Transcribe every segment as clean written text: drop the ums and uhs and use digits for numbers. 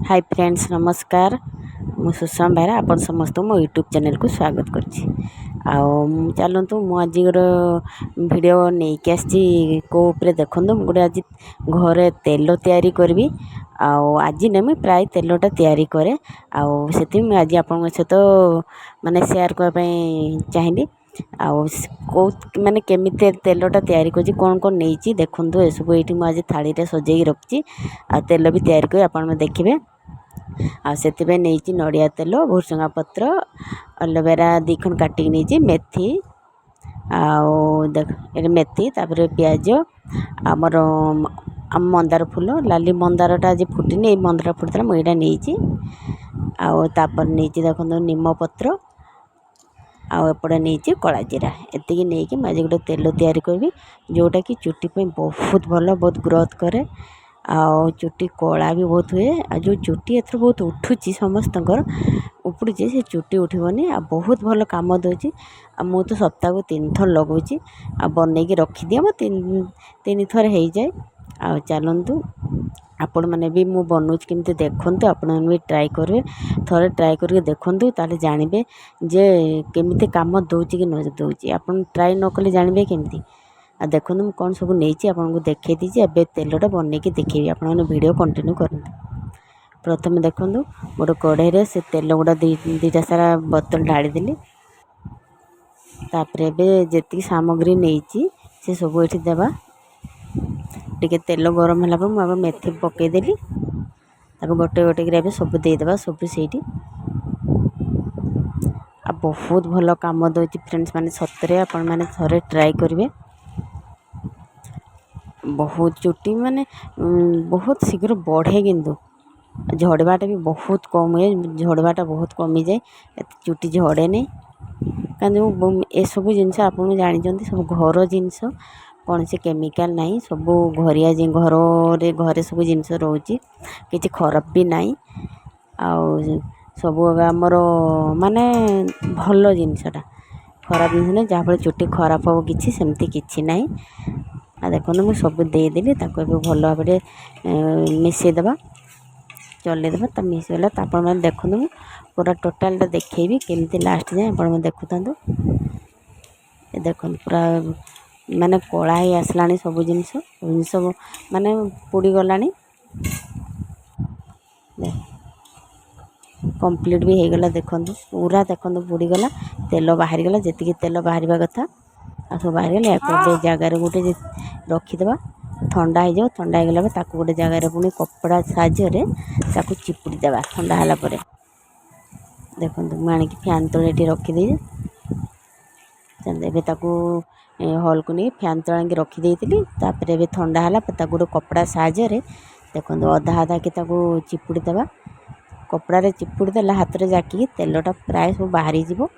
Hi friends नमस्कार मु सुषमा बेहरा आपन समस्त मो यूट्यूब चैनल को स्वागत करछि। चलतु मु आज वीडियो नहीं कि आसी को ऊपर देखंतु गोटे आज घरे तेल तैयारी करबी आज नेमी प्राय तेलटा तैयारी करे से आज आपन सहित माने शेयर करबा चाहिए कौ माने केमी तेलटा तैयारी कर कौन कौन नहीं देखु ये सब ये आज थाली सजे रखी तेल भी तैयारी कर आप देखिए से नहीं नड़िया तेल भुसुंगा पत्र एलोवेरा दीखन काटिक नहीं मेथी ये मेथी तापर प्याज आमर मंदार फूल लाली मंदारटा आज फुटनी ये मंदार फुटता मुझे नहीं आपर नहीं देखो निम पत्र आपटे नहीं कला जीरा एतिक नहीं आज गोटे तेल तैयारी करी जोटा कि चुट्टी बहुत भल बहुत ग्रोथ करे चुट्टी कला भी बहुत हुए जो चुट्टी एथर बहुत उठुची समस्त उपड़ी से चुट्टी उठबनी बहुत भल कम दूची मु तो सप्ताह को 3 थर लगौची बनई रखिदिए मो 3 थर हो जाए चलतु आपण मैंने भी मु बनूँ केमती देखते आपण भी ट्राए करेंगे थोड़े ट्राए करके देखूँ ताले जानबे जे केमिति काम दूची कि न दूची आपण ट्राए न कले जानबे केमती देखो मुझे कौन सब नहीं आपको देखे दीजिए एवं तेलटा बनईकि देखेबी आप वीडियो कंटिन्यू करूँ। प्रथम देखो गोटे कढ़ई से तेल गुड़ा दीटा सारा बोतल ढाड़ी देली तापर जी सामग्री नहीं से सब ये देवा टिके तेल गरम है मुझे मेथी पकईदेली गोटे गोटे सब देदेवा सब से बहुत भल कम दूसरी फ्रेंड्स माने सतरे आपण मैंने थोड़े ट्राए करेंगे बहुत चुट्टी माने बहुत शीघ्र बढ़े किंतु झड़वाटा भी बहुत कम हुए झड़वाटा बहुत कमी जाए चुट्टी झड़े नहीं कहीं ये सब जिनस आप जानते सब घर जिनस कौन से केमिकल नहीं सब घरिया घरे सब जिनस रोची किसी खराब भी नहीं सब आमर माने भल जिनसटा खराब जिन नहीं जहाँफल चुट्टी खराब हम कि सेमती किसी ना देखो मुझे सब देदेली भल भाव मिसेदेवा चलदेवा तो मिसगला तो आप देखो पूरा टोटालटा देखी केमती लास्ट जाए आप देखु देखो पूरा माने कला ही आसला सब जिनस जिनस माने पोड़ी गला कंप्लीट भी हो गला देखो पूरा देखो पोड़ी गला तेल बाहरी गला जी तेल बाहर कथा आ सब बाहर गले गोटे जगार गोटे रखीदे ठंडा हो जाओ ठंडा हो गला गोटे जगार पुणी कपड़ा साहाय्य चिपुड़ी देवा ठंडा है देखो मुझे आणिक फैन तले रखीदे हॉल को नहीं फैन तले रखीदे तापर ठंडा है गोटे कपड़ा साहाय्य देखो अधा अधा कि चिपुड़ी देवा कपड़े चिपुड़ी देला हाथ में जाकी तेलटा प्राय सब बाहरी जीवो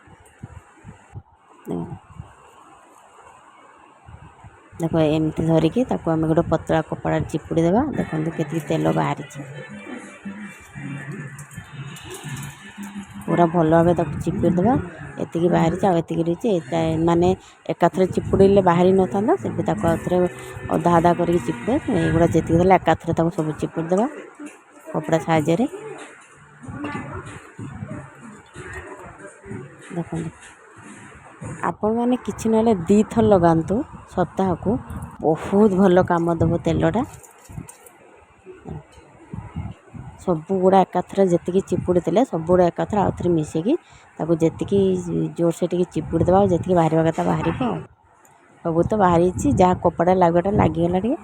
देखो एमती धरिकी आम गोटे पतला कपड़ा चिपुड़ी देवा देखो के तेल बाहरी पूरा भल भाव चिपुड़ी देवा एतिकी बाहरी रही माने एकाथरे चिपुड़े बाहरी न था से आउे अधा अधा करके चिपुड़े युवा जी एकाथरे सब चिपुड़ी देवा कपड़ा साहाय्य देखो आपण मैंने किसी ना 2 थर लगातु सप्ताह को बहुत भल कम दब तेलटा सब गुड़ा एकाथर जी चिपुड़ी थे सब गुड़ा एकाथर आउ थे मिसेकी जी जोर से चिपुड़ी देवा जी बाहर कथा बाहर सब तो बाहरी जहाँ कपड़ा लगटा लगिगला टे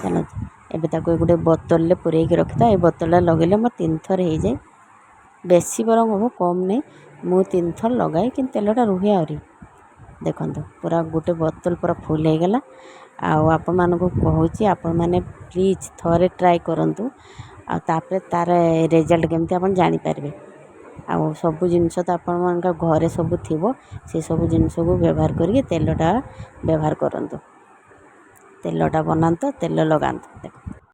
चलो एवं गोटे बोतल पूरे रखिथा ये बोतल लगे मोर 3 थर हो जाए बेसी बरम हम कम नहीं मु 3 थर लगाए कि तेलटा रुहे आहरी देखो पूरा गोटे बोतल पूरा फुल हो गला आपण मानक कहूँ आपण मैंने प्लीज थोड़े ट्राए करूँ तापर तार रिजल्ट केमती आप जानीपारे सब जिनस तो आपण घरे सब थी से सब जिनस को व्यवहार करके तेलटा व्यवहार करूँ तेलटा बनात तेल लगात देखो